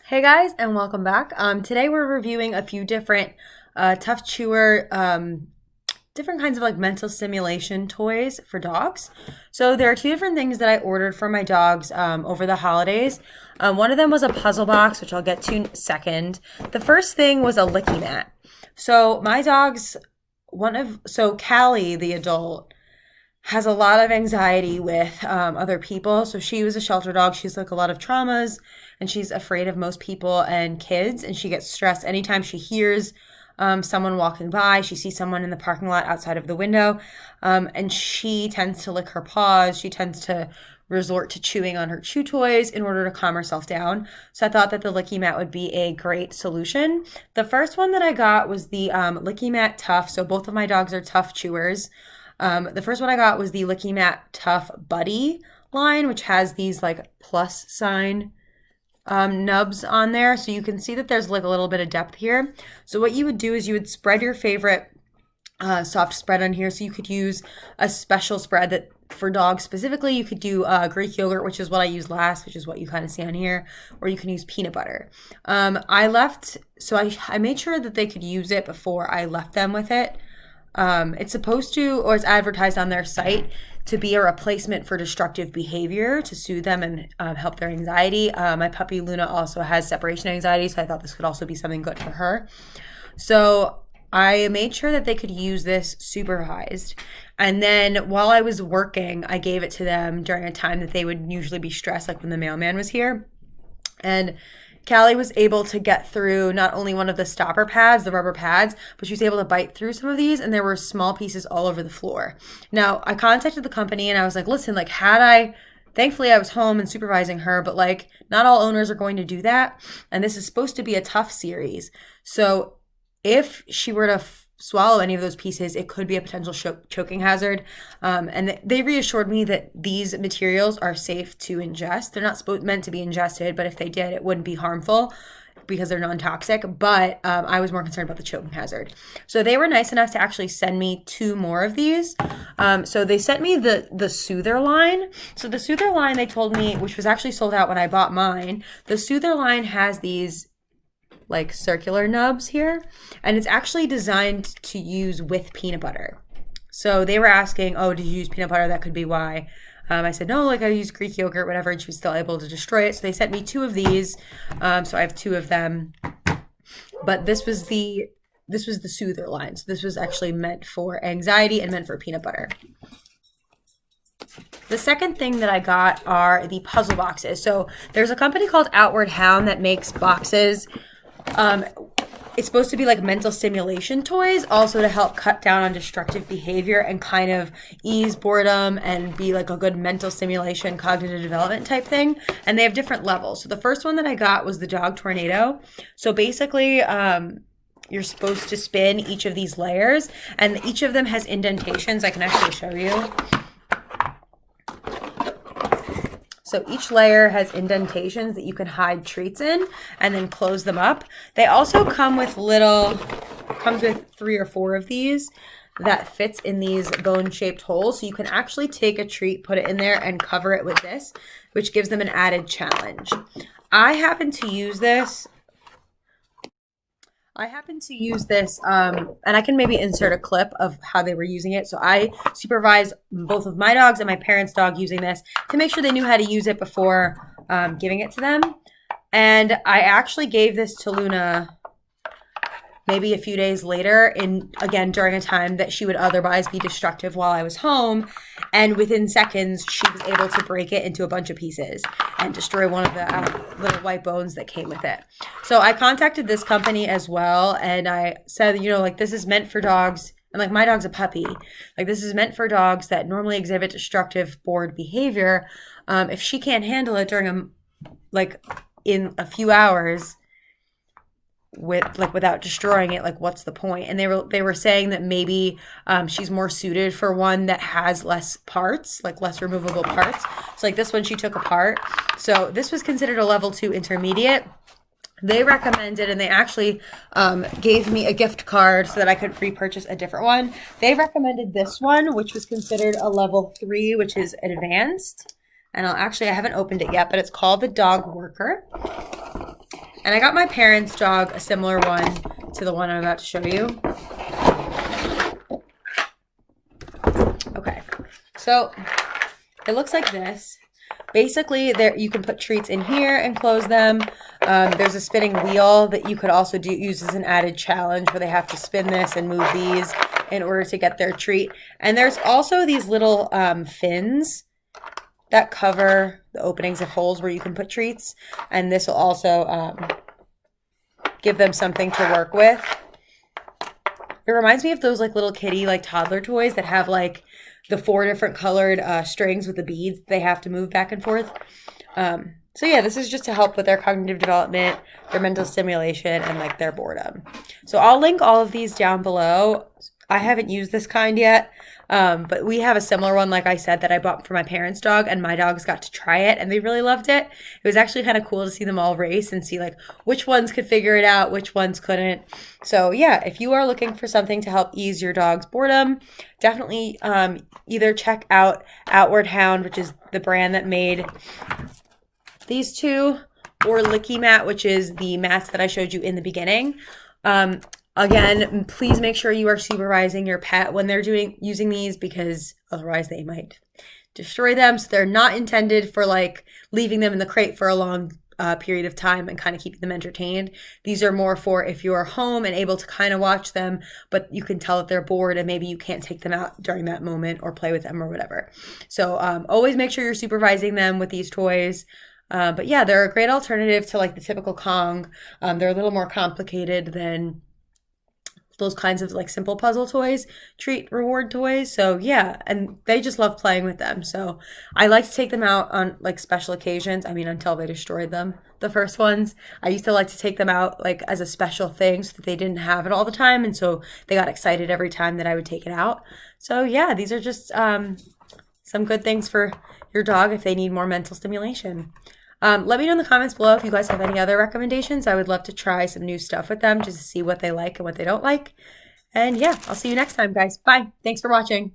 Hey guys, and welcome back. Today we're reviewing a few different Tough Chewer, different kinds of like mental stimulation toys for dogs. So there are two different things that I ordered for my dogs over the holidays. One of them was a puzzle box, which I'll get to in a second. The first thing was a LickiMat. So my dogs, Callie, the adult, has a lot of anxiety with other people. So she was a shelter dog. She's like a lot of traumas and she's afraid of most people and kids. And she gets stressed anytime she hears someone walking by. She sees someone in the parking lot outside of the window. And she tends to lick her paws. She tends to resort to chewing on her chew toys in order to calm herself down. So I thought that the LickiMat would be a great solution. The first one that I got was the LickiMat Tuff. So both of my dogs are tough chewers. The first one I got was the LickiMat Tuff Buddy line, which has these like plus sign nubs on there. So you can see that there's like a little bit of depth here. So what you would do is you would spread your favorite soft spread on here. So you could use a special spread that for dogs specifically, you could do Greek yogurt, which is what I used last, which is what you kind of see on here, or you can use peanut butter. I made sure that they could use it before I left them with it. It's supposed to, or it's advertised on their site to be a replacement for destructive behavior to soothe them and help their anxiety. My puppy Luna also has separation anxiety, so I thought this could also be something good for her. So I made sure that they could use this supervised. And then while I was working, I gave it to them during a time that they would usually be stressed, like when the mailman was here. And Callie was able to get through not only one of the stopper pads, the rubber pads, but she was able to bite through some of these, and there were small pieces all over the floor. Now, I contacted the company and I was like, listen, like thankfully I was home and supervising her, but like not all owners are going to do that. And this is supposed to be a tough series. So if she were to swallow any of those pieces, it could be a potential choking hazard. And they reassured me that these materials are safe to ingest. They're not meant to be ingested, but if they did, it wouldn't be harmful because they're non-toxic. But I was more concerned about the choking hazard. So they were nice enough to actually send me 2 more of these. So they sent me the Soother line. So the Soother line, they told me, which was actually sold out when I bought mine, the Soother line has these like circular nubs here, and it's actually designed to use with peanut butter. So they were asking, oh, did you use peanut butter? That could be why. I said, no, like I used Greek yogurt, whatever, and she was still able to destroy it. So they sent me 2 of these. So I have 2 of them. But this was the Soother line. So this was actually meant for anxiety and meant for peanut butter. The second thing that I got are the puzzle boxes. So there's a company called Hound that makes boxes. It's supposed to be like mental stimulation toys, also to help cut down on destructive behavior and kind of ease boredom and be like a good mental stimulation, cognitive development type thing. And they have different levels. So the first one that I got was the dog tornado. So basically, you're supposed to spin each of these layers, and each of them has indentations. I can actually show you. So each layer has indentations that you can hide treats in and then close them up. They also come with comes with 3 or 4 of these that fits in these bone-shaped holes. So you can actually take a treat, put it in there, and cover it with this, which gives them an added challenge. I happen to use this, and I can maybe insert a clip of how they were using it. So I supervised both of my dogs and my parents' dog using this to make sure they knew how to use it before giving it to them. And I actually gave this to Luna maybe a few days later, again during a time that she would otherwise be destructive while I was home. And within seconds, she was able to break it into a bunch of pieces and destroy one of the little white bones that came with it. So I contacted this company as well, and I said, like this is meant for dogs. And like my dog's a puppy. Like this is meant for dogs that normally exhibit destructive, bored behavior. If she can't handle it in a few hours, without destroying it, like what's the point? And they were saying that maybe she's more suited for one that has less parts, like less removable parts. So like this one she took apart. So this was considered a level 2 intermediate. They recommended, and they actually gave me a gift card so that I could repurchase a different one. They recommended this one, which was considered a level 3, which is advanced. And I haven't opened it yet, but it's called the Dog Worker. And I got my parents' dog a similar one to the one I'm about to show you. Okay, so it looks like this. Basically, there you can put treats in here and close them. There's a spinning wheel that you could also use as an added challenge where they have to spin this and move these in order to get their treat. And there's also these little fins that cover the openings of holes where you can put treats. And this will also give them something to work with. It reminds me of those like little kitty, like toddler toys that have like the 4 different colored strings with the beads they have to move back and forth. So yeah, this is just to help with their cognitive development, their mental stimulation, and like their boredom. So I'll link all of these down below. I haven't used this kind yet, but we have a similar one, like I said, that I bought for my parents' dog, and my dogs got to try it, and they really loved it. It was actually kind of cool to see them all race and see like which ones could figure it out, which ones couldn't. So yeah, if you are looking for something to help ease your dog's boredom, definitely either check out Outward Hound, which is the brand that made these two, or LickiMat, which is the mats that I showed you in the beginning. Again, please make sure you are supervising your pet when they're using these, because otherwise they might destroy them. So they're not intended for like leaving them in the crate for a long period of time and kind of keeping them entertained. These are more for if you are home and able to kind of watch them, but you can tell that they're bored and maybe you can't take them out during that moment or play with them or whatever. So always make sure you're supervising them with these toys. But yeah, they're a great alternative to like the typical Kong. They're a little more complicated than those kinds of like simple puzzle toys, treat reward toys. So yeah, and they just love playing with them. So I like to take them out on like special occasions. I mean, until they destroyed them, the first ones. I used to like to take them out like as a special thing so that they didn't have it all the time. And so they got excited every time that I would take it out. So yeah, these are just some good things for your dog if they need more mental stimulation. Let me know in the comments below if you guys have any other recommendations. I would love to try some new stuff with them just to see what they like and what they don't like. And yeah, I'll see you next time, guys. Bye. Thanks for watching.